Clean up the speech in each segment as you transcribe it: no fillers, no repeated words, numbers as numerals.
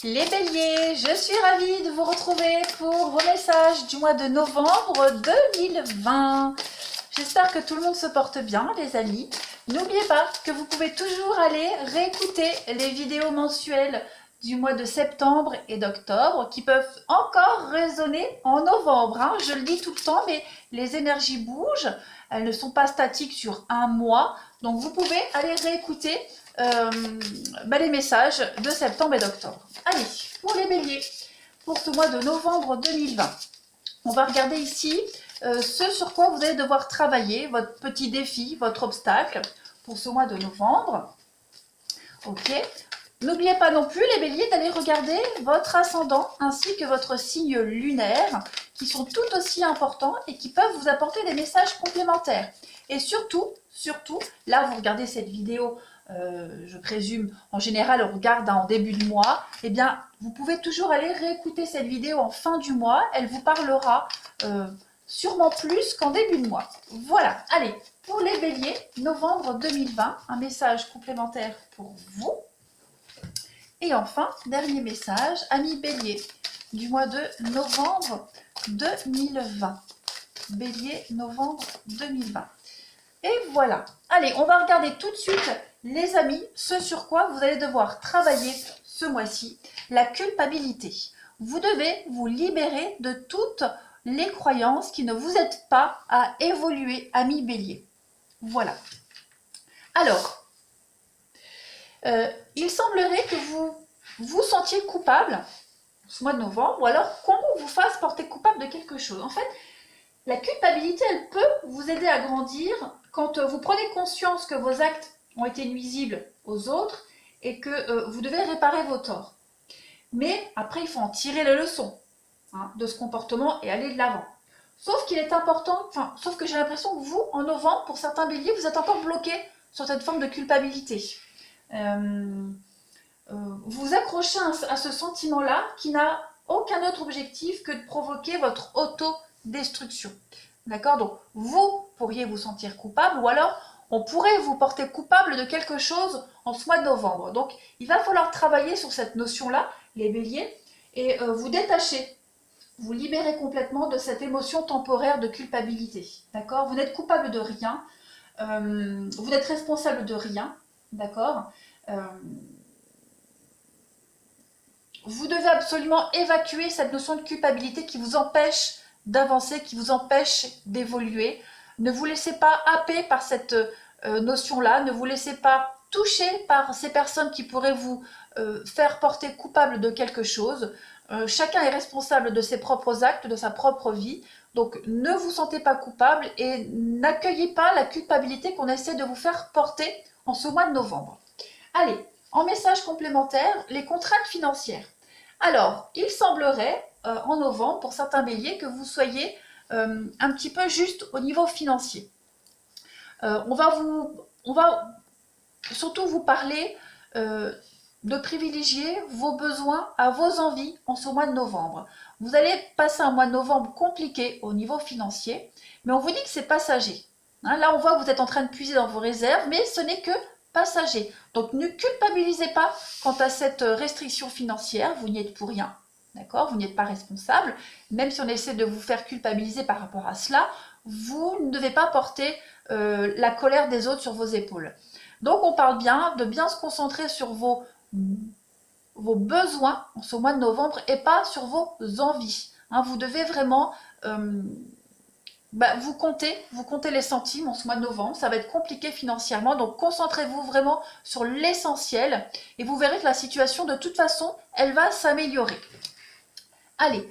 Les béliers, je suis ravie de vous retrouver pour vos messages du mois de novembre 2020. J'espère que tout le monde se porte bien, les amis. N'oubliez pas que vous pouvez toujours aller réécouter les vidéos mensuelles du mois de septembre et d'octobre qui peuvent encore résonner en novembre. Hein. Je le dis tout le temps, mais les énergies bougent. Elles ne sont pas statiques sur un mois. Donc, vous pouvez aller réécouter les messages de septembre et d'octobre. Allez, pour les béliers, pour ce mois de novembre 2020, on va regarder ici ce sur quoi vous allez devoir travailler, votre petit défi, votre obstacle pour ce mois de novembre. Ok. N'oubliez pas non plus, les béliers, d'aller regarder votre ascendant ainsi que votre signe lunaire, qui sont tout aussi importants et qui peuvent vous apporter des messages complémentaires. Et surtout, là, vous regardez cette vidéo, je présume, en général, on regarde en début de mois, eh bien, vous pouvez toujours aller réécouter cette vidéo en fin du mois. Elle vous parlera sûrement plus qu'en début de mois. Voilà, allez, pour les béliers, novembre 2020, un message complémentaire pour vous. Et enfin, dernier message, amis béliers, du mois de novembre 2020. Bélier, novembre 2020. Et voilà. Allez, on va regarder tout de suite, les amis, ce sur quoi vous allez devoir travailler ce mois-ci, la culpabilité. Vous devez vous libérer de toutes les croyances qui ne vous aident pas à évoluer, amis béliers. Voilà. Alors, il semblerait que vous vous sentiez coupable ce mois de novembre, ou alors qu'on vous fasse porter coupable de quelque chose. En fait, la culpabilité, elle peut vous aider à grandir quand vous prenez conscience que vos actes ont été nuisibles aux autres et que vous devez réparer vos torts. Mais après, il faut en tirer les leçons de ce comportement et aller de l'avant. Sauf qu'il est important, sauf que j'ai l'impression que vous, en novembre, pour certains béliers, vous êtes encore bloqué sur cette forme de culpabilité. Vous accrochez à ce sentiment-là qui n'a aucun autre objectif que de provoquer votre autodestruction. D'accord? Donc, vous pourriez vous sentir coupable ou alors on pourrait vous porter coupable de quelque chose en ce mois de novembre. Donc, il va falloir travailler sur cette notion-là, les béliers, et vous détacher, vous libérer complètement de cette émotion temporaire de culpabilité. D'accord? Vous n'êtes coupable de rien, vous n'êtes responsable de rien. D'accord? Vous devez absolument évacuer cette notion de culpabilité qui vous empêche d'avancer, qui vous empêche d'évoluer. Ne vous laissez pas happer par cette notion-là, ne vous laissez pas toucher par ces personnes qui pourraient vous faire porter coupable de quelque chose. Chacun est responsable de ses propres actes, de sa propre vie. Donc ne vous sentez pas coupable et n'accueillez pas la culpabilité qu'on essaie de vous faire porter en ce mois de novembre. Allez, en message complémentaire, les contraintes financières. Alors, il semblerait en novembre, pour certains béliers, que vous soyez un petit peu juste au niveau financier. On va surtout vous parler de privilégier vos besoins à vos envies en ce mois de novembre. Vous allez passer un mois de novembre compliqué au niveau financier, mais on vous dit que c'est passager. Hein, là, on voit que vous êtes en train de puiser dans vos réserves, mais ce n'est que passager. Donc ne culpabilisez pas quant à cette restriction financière, vous n'y êtes pour rien, d'accord? Vous n'êtes pas responsable, même si on essaie de vous faire culpabiliser par rapport à cela, vous ne devez pas porter la colère des autres sur vos épaules. Donc on parle bien de bien se concentrer sur vos besoins en ce mois de novembre et pas sur vos envies. Hein, vous devez vraiment vous comptez les centimes en ce mois de novembre, ça va être compliqué financièrement, donc concentrez-vous vraiment sur l'essentiel et vous verrez que la situation, de toute façon, elle va s'améliorer. Allez,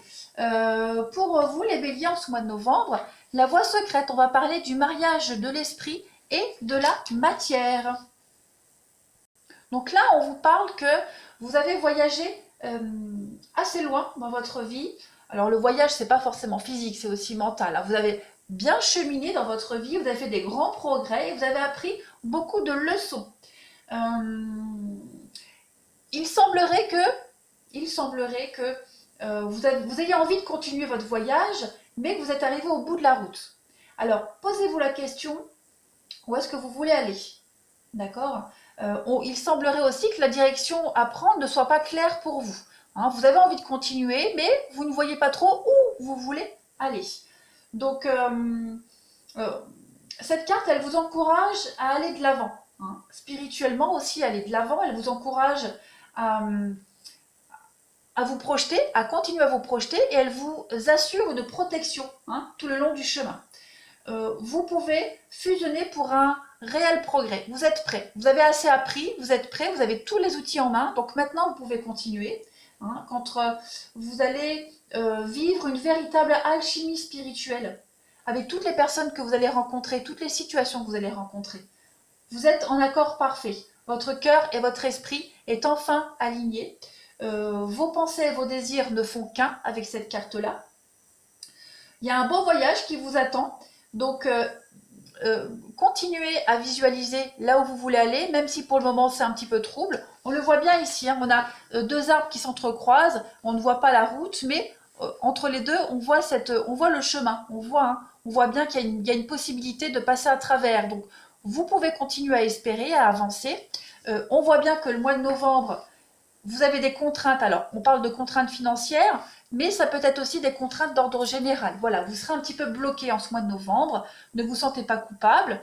pour vous les béliers en ce mois de novembre, la voie secrète, on va parler du mariage de l'esprit et de la matière. Donc là, on vous parle que vous avez voyagé assez loin dans votre vie. Alors le voyage, c'est pas forcément physique, c'est aussi mental. Vous avez bien cheminé dans votre vie, vous avez fait des grands progrès et vous avez appris beaucoup de leçons. Il semblerait que vous ayez envie de continuer votre voyage, mais que vous êtes arrivé au bout de la route. Alors, posez-vous la question, où est-ce que vous voulez aller? D'accord? Il semblerait aussi que la direction à prendre ne soit pas claire pour vous. Hein, vous avez envie de continuer, mais vous ne voyez pas trop où vous voulez aller. Donc, cette carte, elle vous encourage à aller de l'avant. Hein. Spirituellement aussi, aller de l'avant, elle vous encourage à vous projeter, à continuer à vous projeter, et elle vous assure une protection tout le long du chemin. Vous pouvez fusionner pour un réel progrès. Vous êtes prêt, vous avez assez appris, vous êtes prêt, vous avez tous les outils en main, donc maintenant vous pouvez continuer. Quand vous allez vivre une véritable alchimie spirituelle avec toutes les personnes que vous allez rencontrer, toutes les situations que vous allez rencontrer. Vous êtes en accord parfait. Votre cœur et votre esprit est enfin alignés. Vos pensées et vos désirs ne font qu'un avec cette carte-là. Il y a un beau voyage qui vous attend. Donc, continuez à visualiser là où vous voulez aller, même si pour le moment c'est un petit peu trouble. On le voit bien ici, on a deux arbres qui s'entrecroisent, on ne voit pas la route, mais entre les deux, on voit le chemin, on voit bien qu'il y a une possibilité de passer à travers. Donc, vous pouvez continuer à espérer, à avancer. On voit bien que le mois de novembre, vous avez des contraintes. Alors, on parle de contraintes financières, mais ça peut être aussi des contraintes d'ordre général. Voilà, vous serez un petit peu bloqué en ce mois de novembre. Ne vous sentez pas coupable.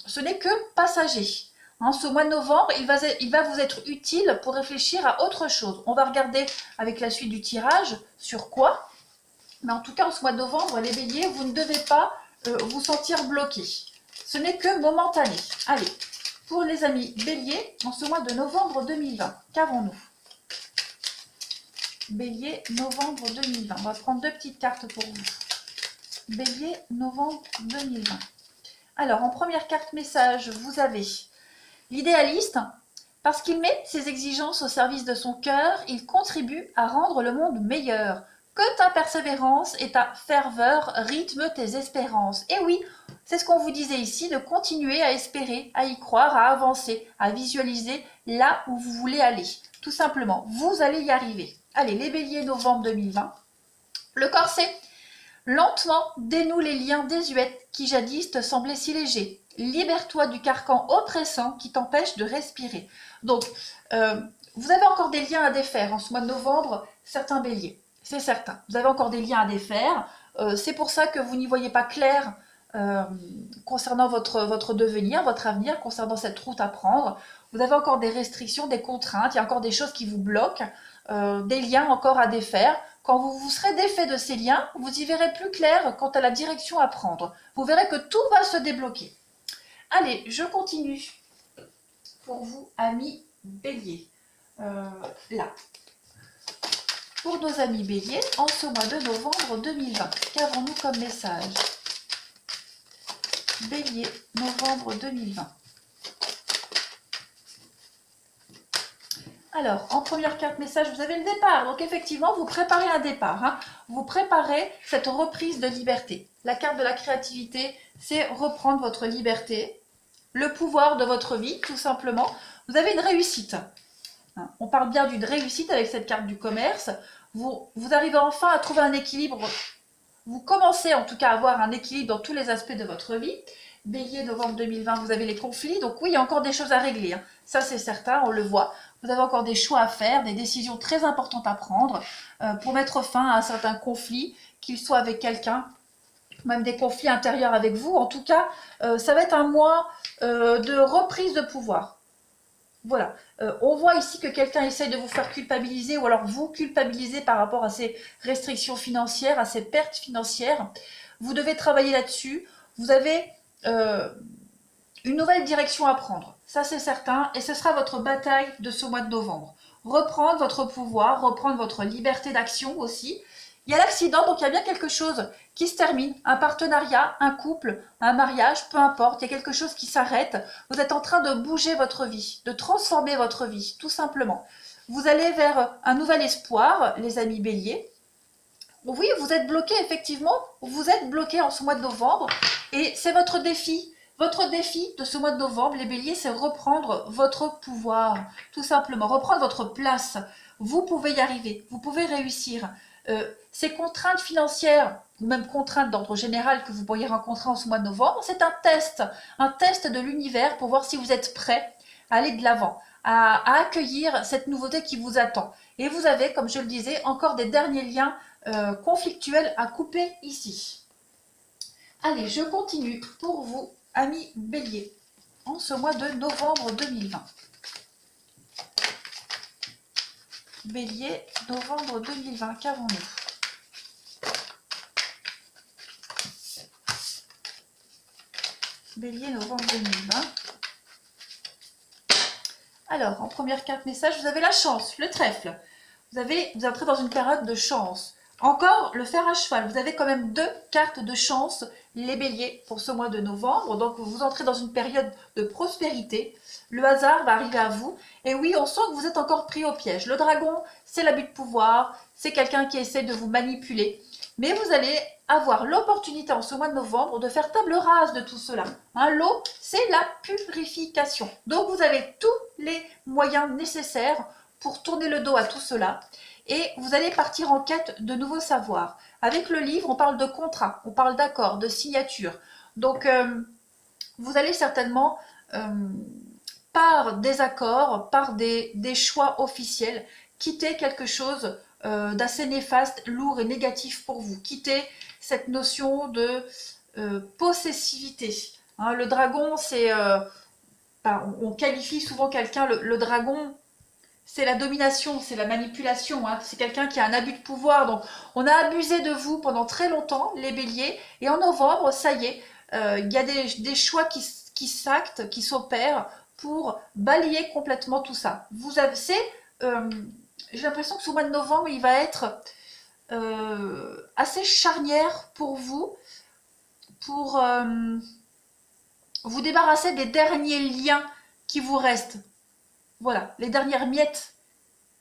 Ce n'est que passager. Ce mois de novembre, il va vous être utile pour réfléchir à autre chose. On va regarder avec la suite du tirage sur quoi. Mais en tout cas, en ce mois de novembre, les béliers, vous ne devez pas vous sentir bloqué. Ce n'est que momentané. Allez, pour les amis béliers, en ce mois de novembre 2020, qu'avons-nous? Bélier, novembre 2020. On va prendre deux petites cartes pour vous. Bélier, novembre 2020. Alors, en première carte message, vous avez l'idéaliste. Parce qu'il met ses exigences au service de son cœur, il contribue à rendre le monde meilleur. Que ta persévérance et ta ferveur rythment tes espérances. Et oui, c'est ce qu'on vous disait ici, de continuer à espérer, à y croire, à avancer, à visualiser là où vous voulez aller. Tout simplement, vous allez y arriver. Allez, les béliers, novembre 2020. Le corset. Lentement, dénoue les liens désuets qui jadis te semblaient si légers. Libère-toi du carcan oppressant qui t'empêche de respirer. Donc, vous avez encore des liens à défaire en ce mois de novembre, certains béliers. C'est certain. Vous avez encore des liens à défaire. C'est pour ça que vous n'y voyez pas clair concernant votre devenir, votre avenir, concernant cette route à prendre. Vous avez encore des restrictions, des contraintes, il y a encore des choses qui vous bloquent, des liens encore à défaire. Quand vous vous serez défait de ces liens, vous y verrez plus clair quant à la direction à prendre. Vous verrez que tout va se débloquer. Allez, je continue pour vous, amis béliers. Là. Pour nos amis béliers, en ce mois de novembre 2020, qu'avons-nous comme message? Bélier, novembre 2020. Alors, en première carte message, vous avez le départ. Donc, effectivement, vous préparez un départ. Vous préparez cette reprise de liberté. La carte de la créativité, c'est reprendre votre liberté, le pouvoir de votre vie, tout simplement. Vous avez une réussite. On parle bien d'une réussite avec cette carte du commerce. Vous arrivez enfin à trouver un équilibre. Vous commencez en tout cas à avoir un équilibre dans tous les aspects de votre vie. Bélier, novembre 2020, vous avez les conflits. Donc oui, il y a encore des choses à régler. Ça, c'est certain, on le voit. Vous avez encore des choix à faire, des décisions très importantes à prendre pour mettre fin à un certain conflit, qu'il soit avec quelqu'un, même des conflits intérieurs avec vous. En tout cas, ça va être un mois de reprise de pouvoir. Voilà, on voit ici que quelqu'un essaye de vous faire culpabiliser ou alors vous culpabiliser par rapport à ces restrictions financières, à ces pertes financières. Vous devez travailler là-dessus. Vous avez une nouvelle direction à prendre, ça c'est certain, et ce sera votre bataille de ce mois de novembre. Reprendre votre pouvoir, reprendre votre liberté d'action aussi. Il y a l'accident, donc il y a bien quelque chose qui se termine, un partenariat, un couple, un mariage, peu importe, il y a quelque chose qui s'arrête. Vous êtes en train de bouger votre vie, de transformer votre vie, tout simplement. Vous allez vers un nouvel espoir, les amis béliers. Oui, vous êtes bloqué, effectivement, vous êtes bloqué en ce mois de novembre, et c'est votre défi. Votre défi de ce mois de novembre, les béliers, c'est reprendre votre pouvoir, tout simplement, reprendre votre place. Vous pouvez y arriver, vous pouvez réussir. Ces contraintes financières, ou même contraintes d'ordre général que vous pourriez rencontrer en ce mois de novembre, c'est un test de l'univers pour voir si vous êtes prêt à aller de l'avant, à accueillir cette nouveauté qui vous attend. Et vous avez, comme je le disais, encore des derniers liens conflictuels à couper ici. Allez, je continue pour vous, amis Bélier, en ce mois de novembre 2020. Bélier, novembre 2020, qu'avons-nous? Bélier, novembre 2020. Alors, en première carte message, vous avez la chance, le trèfle. Vous entrez dans une période de chance. Encore le fer à cheval. Vous avez quand même 2 cartes de chance, les béliers, pour ce mois de novembre. Donc, vous entrez dans une période de prospérité. Le hasard va arriver à vous. Et oui, on sent que vous êtes encore pris au piège. Le dragon, c'est l'abus de pouvoir. C'est quelqu'un qui essaie de vous manipuler. Mais vous allez avoir l'opportunité en ce mois de novembre de faire table rase de tout cela. L'eau, c'est la purification. Donc, vous avez tous les moyens nécessaires pour tourner le dos à tout cela. Et vous allez partir en quête de nouveaux savoirs. Avec le livre, on parle de contrat, on parle d'accord, de signature. Donc, vous allez certainement, par des accords, par des choix officiels, quitter quelque chose d'assez néfaste, lourd et négatif pour vous. Quitter cette notion de possessivité. Le dragon, c'est... on qualifie souvent quelqu'un, le dragon, c'est la domination, c'est la manipulation, c'est quelqu'un qui a un abus de pouvoir. Donc, on a abusé de vous pendant très longtemps, les béliers, et en novembre, ça y est, il y a des choix qui s'actent, qui s'opèrent pour balayer complètement tout ça. J'ai l'impression que ce mois de novembre, il va être assez charnière pour vous, pour vous débarrasser des derniers liens qui vous restent. Voilà, les dernières miettes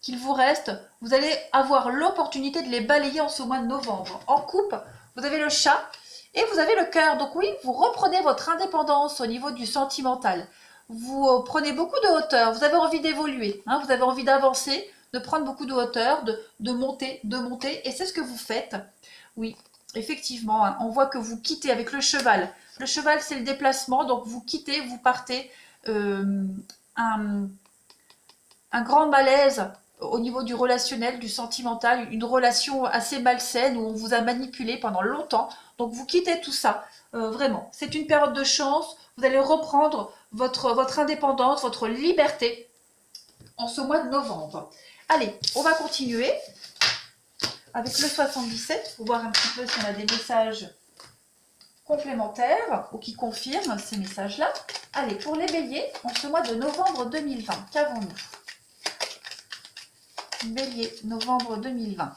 qu'il vous reste, vous allez avoir l'opportunité de les balayer en ce mois de novembre. En coupe, vous avez le chat et vous avez le cœur. Donc oui, vous reprenez votre indépendance au niveau du sentimental. Vous prenez beaucoup de hauteur, vous avez envie d'évoluer, vous avez envie d'avancer, de prendre beaucoup de hauteur, de monter, et c'est ce que vous faites. Oui, effectivement, on voit que vous quittez avec le cheval. Le cheval, c'est le déplacement, donc vous quittez, vous partez un grand malaise au niveau du relationnel, du sentimental, une relation assez malsaine où on vous a manipulé pendant longtemps. Donc vous quittez tout ça, vraiment. C'est une période de chance, vous allez reprendre votre indépendance, votre liberté en ce mois de novembre. Allez, on va continuer avec le 77 pour voir un petit peu si on a des messages complémentaires ou qui confirment ces messages-là. Allez, pour les béliers, en ce mois de novembre 2020, qu'avons-nous? Bélier, novembre 2020.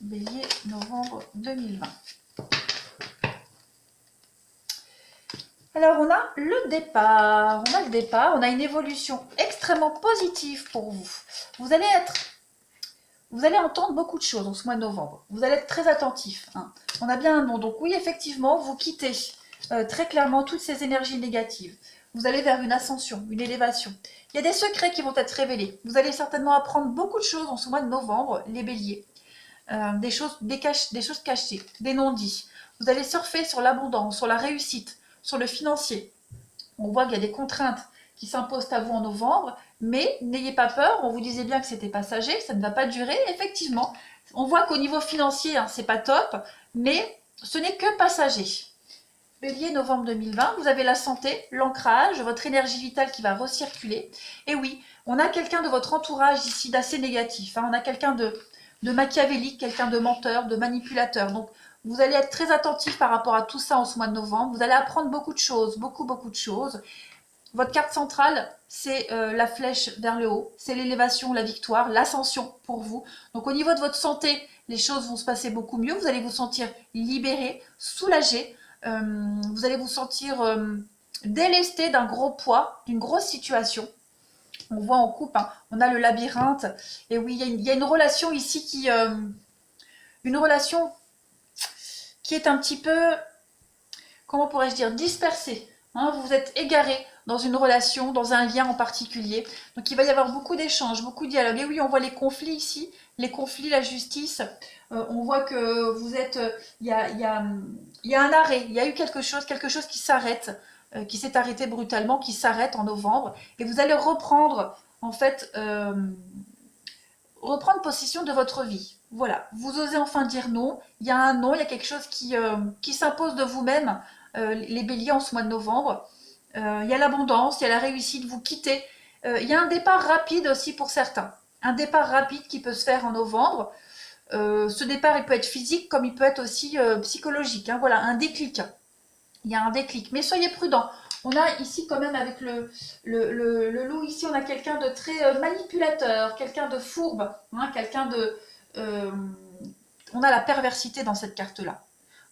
Bélier, novembre 2020. Alors, on a le départ. On a une évolution extrêmement positive pour vous. Vous allez entendre beaucoup de choses en ce mois de novembre. Vous allez être très attentif. On a bien un nom. Donc oui, effectivement, vous quittez très clairement toutes ces énergies négatives. Vous allez vers une ascension, une élévation. Il y a des secrets qui vont être révélés. Vous allez certainement apprendre beaucoup de choses en ce mois de novembre, les béliers. Des choses cachées, des non-dits. Vous allez surfer sur l'abondance, sur la réussite, sur le financier. On voit qu'il y a des contraintes qui s'imposent à vous en novembre, mais n'ayez pas peur, on vous disait bien que c'était passager, ça ne va pas durer. Effectivement, on voit qu'au niveau financier, c'est pas top, mais ce n'est que passager. Bélier, novembre 2020, vous avez la santé, l'ancrage, votre énergie vitale qui va recirculer. Et oui, on a quelqu'un de votre entourage ici d'assez négatif. On a quelqu'un de machiavélique, quelqu'un de menteur, de manipulateur. Donc, vous allez être très attentif par rapport à tout ça en ce mois de novembre. Vous allez apprendre beaucoup de choses, beaucoup de choses. Votre carte centrale, c'est la flèche vers le haut. C'est l'élévation, la victoire, l'ascension pour vous. Donc, au niveau de votre santé, les choses vont se passer beaucoup mieux. Vous allez vous sentir libéré, soulagé. Vous allez vous sentir délesté d'un gros poids, d'une grosse situation. On voit en coupe, on a le labyrinthe. Et oui, il y a une relation ici une relation qui est un petit peu, comment pourrais-je dire, dispersée. Vous êtes égaré dans une relation, dans un lien en particulier. Donc il va y avoir beaucoup d'échanges, beaucoup de dialogues. Et oui, on voit les conflits ici, les conflits, la justice. On voit que vous êtes, il y a un arrêt, il y a eu quelque chose qui s'arrête. qui s'est arrêté brutalement, qui s'arrête en novembre. Et vous allez reprendre, en fait, reprendre possession de votre vie. Voilà, vous osez enfin dire non. Il y a un non, il y a quelque chose qui s'impose de vous-même, les béliers en ce mois de novembre. Il y a l'abondance, il y a la réussite, vous quittez. Il y a un départ rapide aussi pour certains. Un départ rapide qui peut se faire en novembre. Ce départ, il peut être physique comme il peut être aussi psychologique. Hein. Voilà, un déclic. Il y a un déclic. Mais soyez prudents. On a ici quand même avec le loup, ici on a quelqu'un de très manipulateur, quelqu'un de fourbe, hein, quelqu'un de... on a la perversité dans cette carte-là.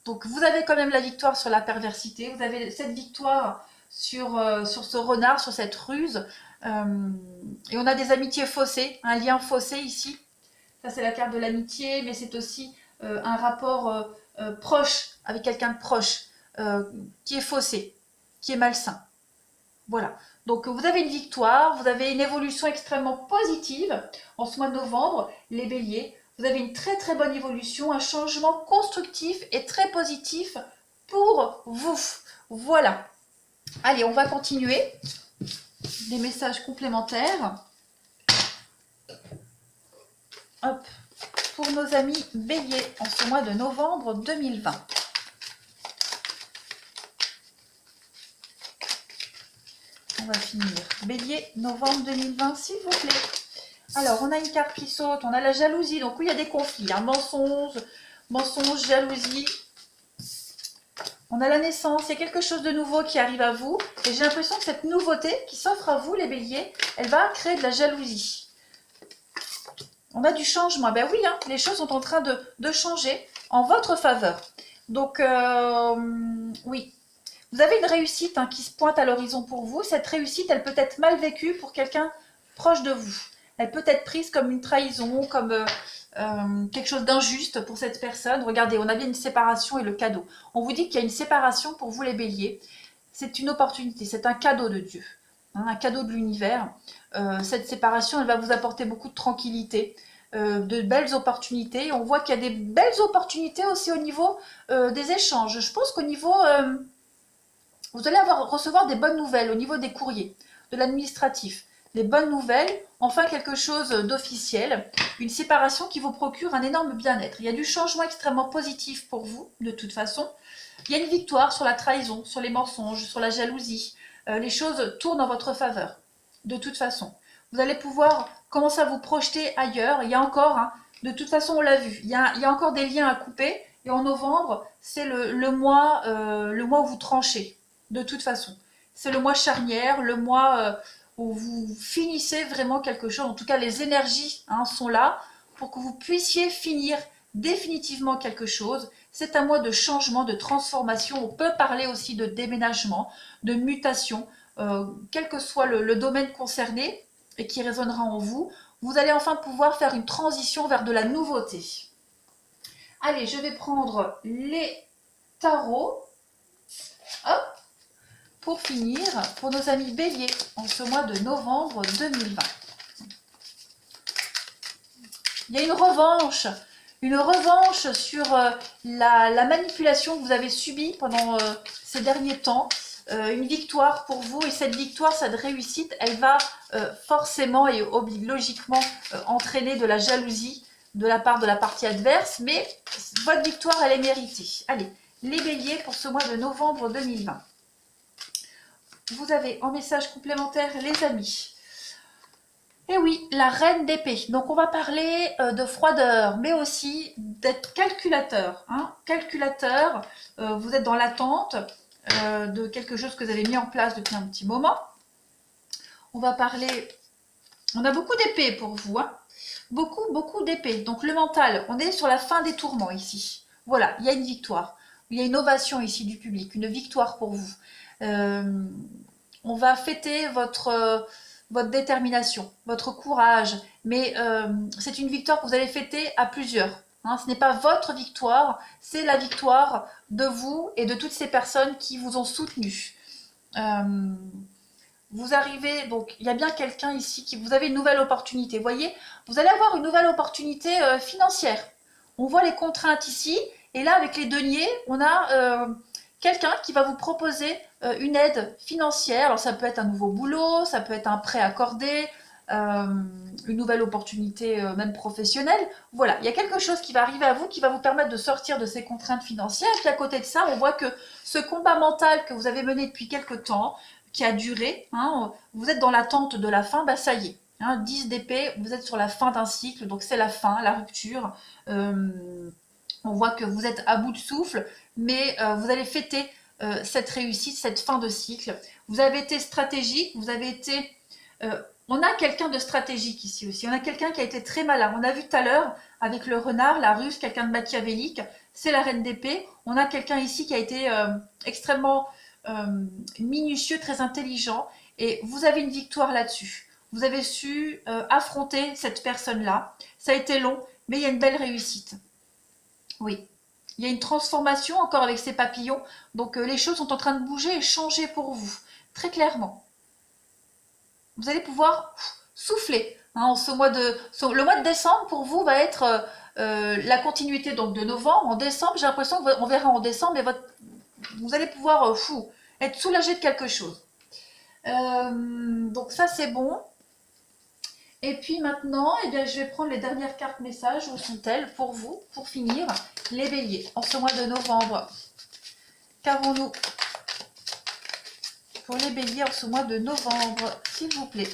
Donc vous avez quand même la victoire sur la perversité, vous avez cette victoire sur ce renard, sur cette ruse, et on a des amitiés faussées, un lien faussé ici. Ça c'est la carte de l'amitié, mais c'est aussi un rapport proche, avec quelqu'un de proche, qui est faussé, qui est malsain. Voilà. Donc vous avez une victoire, vous avez une évolution extrêmement positive en ce mois de novembre, les béliers. Vous avez une très très bonne évolution, un changement constructif et très positif pour vous. Voilà. Allez, on va continuer. Des messages complémentaires. Hop. Pour nos amis béliers en ce mois de novembre 2020. On va finir. Bélier, novembre 2020, s'il vous plaît. Alors, on a une carte qui saute, on a la jalousie. Donc oui, il y a des conflits, hein, mensonges, jalousie. On a la naissance, il y a quelque chose de nouveau qui arrive à vous. Et j'ai l'impression que cette nouveauté qui s'offre à vous, les béliers, elle va créer de la jalousie. On a du changement. Ben oui, hein, les choses sont en train de changer en votre faveur. Donc, oui. Vous avez une réussite hein, qui se pointe à l'horizon pour vous. Cette réussite, elle peut être mal vécue pour quelqu'un proche de vous. Elle peut être prise comme une trahison, comme quelque chose d'injuste pour cette personne. Regardez, on avait une séparation et le cadeau. On vous dit qu'il y a une séparation pour vous les béliers. C'est une opportunité, c'est un cadeau de Dieu, hein, un cadeau de l'univers. Cette séparation, elle va vous apporter beaucoup de tranquillité, de belles opportunités. On voit qu'il y a des belles opportunités aussi au niveau des échanges. Je pense qu'au niveau... vous allez recevoir des bonnes nouvelles au niveau des courriers, de l'administratif. Des bonnes nouvelles, enfin quelque chose d'officiel, une séparation qui vous procure un énorme bien-être. Il y a du changement extrêmement positif pour vous, de toute façon. Il y a une victoire sur la trahison, sur les mensonges, sur la jalousie. Les choses tournent en votre faveur, de toute façon. Vous allez pouvoir commencer à vous projeter ailleurs. Il y a encore, hein, de toute façon on l'a vu, il y a encore des liens à couper. Et en novembre, c'est le mois où vous tranchez. De toute façon, c'est le mois charnière, le mois où vous finissez vraiment quelque chose. En tout cas, les énergies hein, sont là pour que vous puissiez finir définitivement quelque chose. C'est un mois de changement, de transformation. On peut parler aussi de déménagement, de mutation, quel que soit le domaine concerné et qui résonnera en vous. Vous allez enfin pouvoir faire une transition vers de la nouveauté. Allez, je vais prendre les tarots. Hop. Pour finir, pour nos amis béliers, en ce mois de novembre 2020. Il y a une revanche sur la manipulation que vous avez subie pendant ces derniers temps. Une victoire pour vous, et cette victoire, cette réussite, elle va forcément et logiquement entraîner de la jalousie de la part de la partie adverse, mais votre victoire, elle est méritée. Allez, les béliers pour ce mois de novembre 2020. Vous avez en message complémentaire les amis. Et oui, la reine d'épée. Donc on va parler de froideur, mais aussi d'être calculateur. Hein. Calculateur, vous êtes dans l'attente de quelque chose que vous avez mis en place depuis un petit moment. On va parler... On a beaucoup d'épées pour vous. Hein. Beaucoup d'épées. Donc le mental, on est sur la fin des tourments ici. Voilà, il y a une victoire. Il y a une ovation ici du public, une victoire pour vous. On va fêter votre détermination, votre courage, mais c'est une victoire que vous allez fêter à plusieurs. Hein, ce n'est pas votre victoire, c'est la victoire de vous et de toutes ces personnes qui vous ont soutenu. Vous arrivez, donc il y a bien quelqu'un ici qui vous avez une nouvelle opportunité. Vous voyez, vous allez avoir une nouvelle opportunité financière. On voit les contraintes ici, et là avec les deniers, on a quelqu'un qui va vous proposer une aide financière. Alors ça peut être un nouveau boulot, ça peut être un prêt accordé, une nouvelle opportunité même professionnelle. Voilà, il y a quelque chose qui va arriver à vous qui va vous permettre de sortir de ces contraintes financières. Et puis à côté de ça, on voit que ce combat mental que vous avez mené depuis quelque temps, qui a duré, hein, vous êtes dans l'attente de la fin, bah ça y est. Hein, 10 d'épée, vous êtes sur la fin d'un cycle, donc c'est la fin, la rupture. On voit que vous êtes à bout de souffle, mais vous allez fêter cette réussite, cette fin de cycle. Vous avez été stratégique, vous avez été... on a quelqu'un de stratégique ici aussi, on a quelqu'un qui a été très malin. On a vu tout à l'heure avec le renard, la ruse, quelqu'un de machiavélique, c'est la reine d'épée. On a quelqu'un ici qui a été extrêmement minutieux, très intelligent, et vous avez une victoire là-dessus. Vous avez su affronter cette personne-là. Ça a été long, mais il y a une belle réussite. Oui, il y a une transformation encore avec ces papillons, donc les choses sont en train de bouger et changer pour vous, très clairement. Vous allez pouvoir souffler. Hein, le mois de décembre, pour vous, va être la continuité donc, de novembre. En décembre, j'ai l'impression qu'on verra en décembre, mais vous allez pouvoir être soulagé de quelque chose. Donc ça, c'est bon. Et puis maintenant, eh bien, je vais prendre les dernières cartes messages. Où sont-elles pour vous, pour finir? Les béliers, en ce mois de novembre. Qu'avons-nous pour les béliers en ce mois de novembre, s'il vous plaît?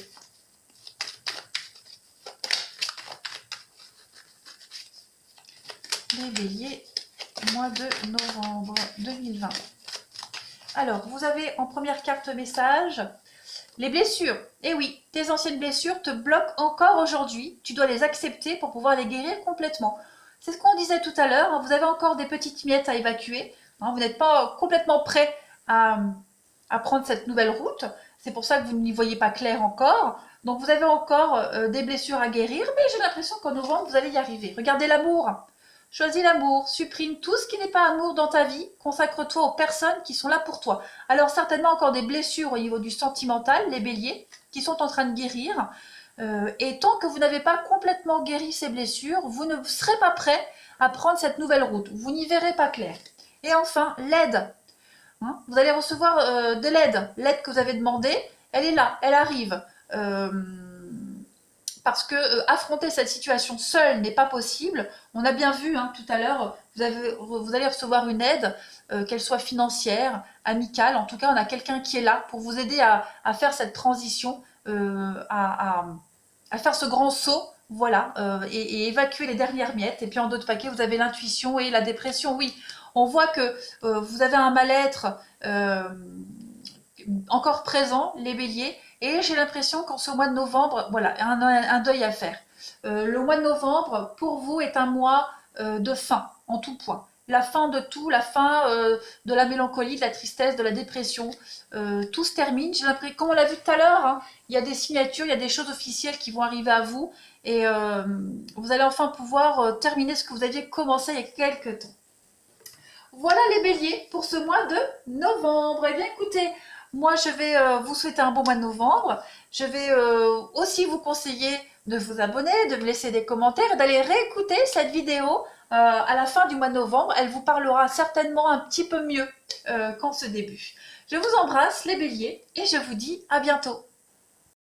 Les béliers, mois de novembre 2020. Alors, vous avez en première carte message... Les blessures, eh oui, tes anciennes blessures te bloquent encore aujourd'hui. Tu dois les accepter pour pouvoir les guérir complètement. C'est ce qu'on disait tout à l'heure, hein, vous avez encore des petites miettes à évacuer. Hein, vous n'êtes pas complètement prêt à prendre cette nouvelle route. C'est pour ça que vous n'y voyez pas clair encore. Donc vous avez encore des blessures à guérir, mais j'ai l'impression qu'en novembre, vous allez y arriver. Regardez l'amour. Choisis l'amour, supprime tout ce qui n'est pas amour dans ta vie, consacre-toi aux personnes qui sont là pour toi. Alors certainement encore des blessures au niveau du sentimental, les béliers, qui sont en train de guérir. Et tant que vous n'avez pas complètement guéri ces blessures, vous ne serez pas prêt à prendre cette nouvelle route. Vous n'y verrez pas clair. Et enfin, l'aide. Hein, vous allez recevoir de l'aide. L'aide que vous avez demandée, elle est là, elle arrive. Parce que affronter cette situation seule n'est pas possible. On a bien vu hein, tout à l'heure, vous allez recevoir une aide, qu'elle soit financière, amicale. En tout cas, on a quelqu'un qui est là pour vous aider à faire cette transition, à faire ce grand saut, voilà, et évacuer les dernières miettes. Et puis en d'autres paquets, vous avez l'intuition et la dépression. Oui, on voit que vous avez un mal-être encore présent, les béliers. Et j'ai l'impression qu'en ce mois de novembre, voilà, un deuil à faire. Le mois de novembre, pour vous, est un mois de fin, en tout point. La fin de tout, la fin de la mélancolie, de la tristesse, de la dépression. Tout se termine. J'ai l'impression, comme on l'a vu tout à l'heure, hein, il y a des signatures, il y a des choses officielles qui vont arriver à vous. Et vous allez enfin pouvoir terminer ce que vous aviez commencé il y a quelques temps. Voilà les béliers pour ce mois de novembre. Eh bien écoutez, moi je vais vous souhaiter un bon mois de novembre. Je vais aussi vous conseiller de vous abonner, de me laisser des commentaires et d'aller réécouter cette vidéo à la fin du mois de novembre. Elle vous parlera certainement un petit peu mieux qu'en ce début. Je vous embrasse les béliers et je vous dis à bientôt.